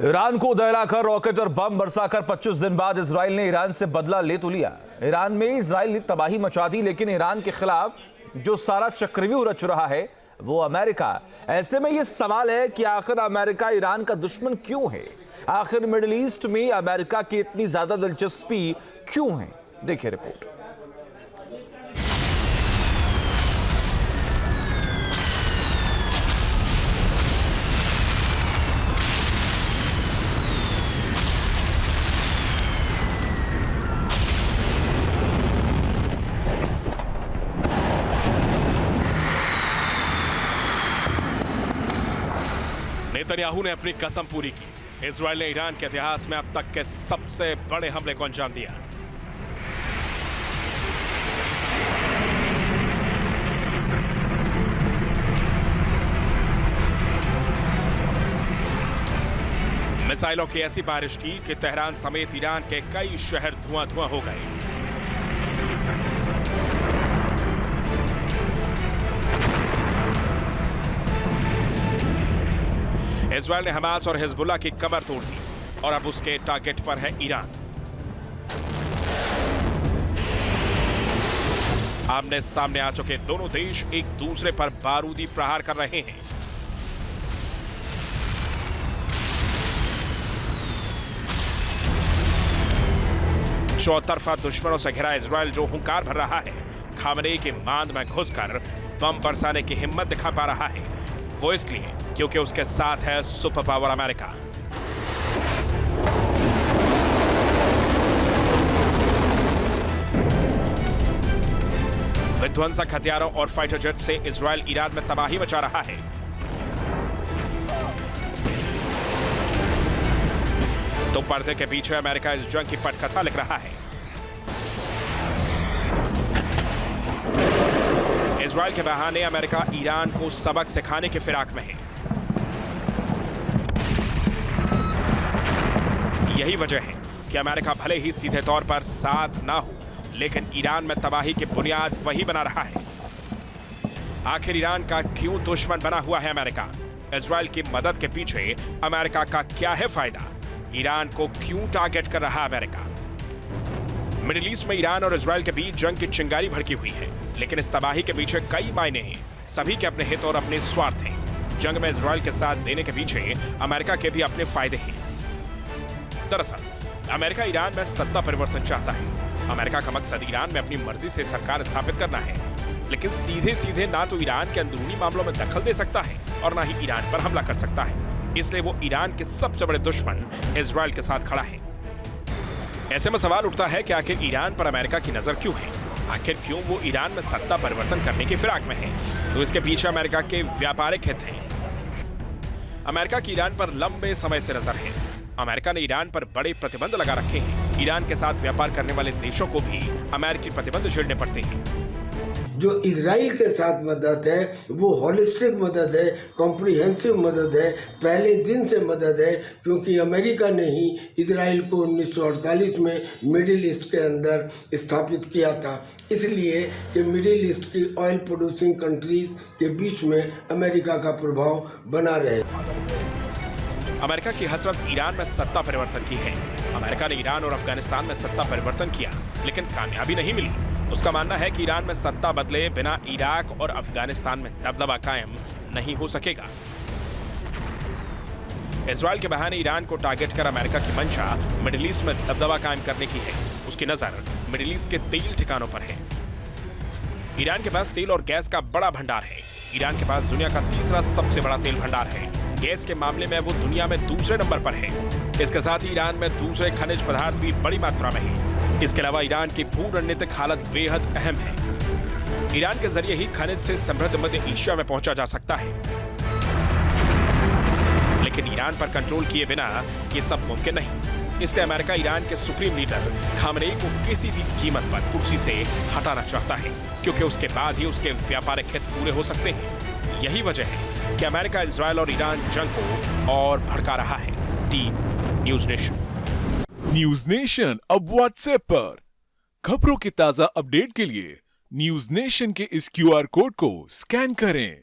Iran को दहलाकर rocket और बम बरसाकर 25 दिन बाद इजराइल ने ईरान से बदला ले तो लिया। ईरान में इजराइल ने तबाही मचा दी, लेकिन ईरान के खिलाफ जो सारा चक्रव्यूह रच रहा है वो अमेरिका। ऐसे में ये सवाल है कि आखिर अमेरिका ईरान का दुश्मन क्यों है? आखिर मिडिल ईस्ट में अमेरिका की इतनी ज्यादा दिलचस्पी क्यों है? देखिए रिपोर्ट। नेतन्याहू ने अपनी कसम पूरी की। इजराइल ने ईरान के इतिहास में अब तक के सबसे बड़े हमले को अंजाम दिया। मिसाइलों की ऐसी बारिश की कि तेहरान समेत ईरान के कई शहर धुआं धुआं हो गए। इजराइल ने हमास और हिजबुल्लाह की कमर तोड़ दी और अब उसके टारगेट पर है ईरान। आमने सामने आ चुके दोनों देश एक दूसरे पर बारूदी प्रहार कर रहे हैं। चौतरफा दुश्मनों से घिरा इजराइल जो हुंकार भर रहा है, खामनेई की मांद में घुसकर बम बरसाने की हिम्मत दिखा पा रहा है। वो इसलिए क्योंकि उसके साथ है सुपर पावर अमेरिका। विध्वंसक हथियारों और फाइटर जेट से इजराइल ईरान में तबाही मचा रहा है। तो पर्दे के पीछे अमेरिका इस जंग की पटकथा लिख रहा है। इजराइल के बहाने अमेरिका ईरान को सबक सिखाने की फिराक में है। यही वजह है कि अमेरिका भले ही सीधे तौर पर साथ ना हो, लेकिन ईरान में तबाही की बुनियाद वही बना रहा है। आखिर ईरान का क्यों दुश्मन बना हुआ है अमेरिका? इजराइल की मदद के पीछे अमेरिका का क्या है फायदा? ईरान को क्यों टारगेट कर रहा है अमेरिका? मिडिल ईस्ट में ईरान और इजराइल के बीच जंग की चिंगारी भड़की हुई है, लेकिन इस तबाही के पीछे कई मायने हैं। सभी के अपने हित और अपने स्वार्थ हैं। जंग में इजराइल के साथ देने के पीछे अमेरिका के भी अपने फायदे हैं। दरअसल अमेरिका ईरान में सत्ता परिवर्तन चाहता है। अमेरिका का मकसद ईरान में अपनी मर्जी से सरकार स्थापित करना है, लेकिन सीधे सीधे ना तो ईरान के अंदरूनी मामलों में दखल दे सकता है और ना ही ईरान पर हमला कर सकता है। इसलिए वो ईरान के सबसे बड़े दुश्मन इजराइल के साथ खड़ा है। ऐसे में सवाल उठता है कि आखिर ईरान पर अमेरिका की नजर क्यों है? आखिर क्यों वो ईरान में सत्ता परिवर्तन करने की फिराक में है? तो इसके पीछे अमेरिका के व्यापारिक हित हैं। अमेरिका की ईरान पर लंबे समय से नजर है। अमेरिका ने ईरान पर बड़े प्रतिबंध लगा रखे हैं। ईरान के साथ व्यापार करने वाले देशों को भी अमेरिकी प्रतिबंध झेलने पड़ते हैं। जो इजराइल के साथ मदद है वो हॉलिस्टिक मदद है, कॉम्प्रिहेंसिव मदद है, पहले दिन से मदद है, क्योंकि अमेरिका ने ही इजराइल को 1948 में मिडिल ईस्ट के अंदर स्थापित किया था। इसलिए कि मिडिल ईस्ट की ऑयल प्रोड्यूसिंग कंट्रीज के बीच में अमेरिका का प्रभाव बना रहे। अमेरिका की हसरत ईरान में सत्ता परिवर्तन की है। अमेरिका ने ईरान और अफगानिस्तान में सत्ता परिवर्तन किया, लेकिन कामयाबी नहीं मिली। उसका मानना है कि ईरान में सत्ता बदले बिना इराक और अफगानिस्तान में दबदबा कायम नहीं हो सकेगा। इजराइल के बहाने ईरान को टारगेट कर अमेरिका की मंशा मिडिल ईस्ट में दबदबा कायम करने की है। उसकी नजर मिडिल ईस्ट के तेल ठिकानों पर है। ईरान के पास तेल और गैस का बड़ा भंडार है। ईरान के पास दुनिया का तीसरा सबसे बड़ा तेल भंडार है। गैस के मामले में वो दुनिया में दूसरे नंबर पर है। इसके साथ ही ईरान में दूसरे खनिज पदार्थ भी बड़ी मात्रा में है। इसके अलावा ईरान की भू रणनीतिक हालत बेहद अहम है। ईरान के जरिए ही खनिज से समृद्ध मध्य एशिया में पहुंचा जा सकता है, लेकिन ईरान पर कंट्रोल किए बिना ये सब मुमकिन नहीं। इसलिए अमेरिका ईरान के सुप्रीम लीडर खामनेई को किसी भी कीमत पर कुर्सी से हटाना चाहता है, क्योंकि उसके बाद ही उसके व्यापारिक हित पूरे हो सकते हैं। यही वजह है कि अमेरिका इजराइल और ईरान जंग को और भड़का रहा है। Team news nation. News nation अब व्हाट्सएप पर खबरों की ताजा अपडेट के लिए न्यूज नेशन के इस क्यूआर कोड को स्कैन करें।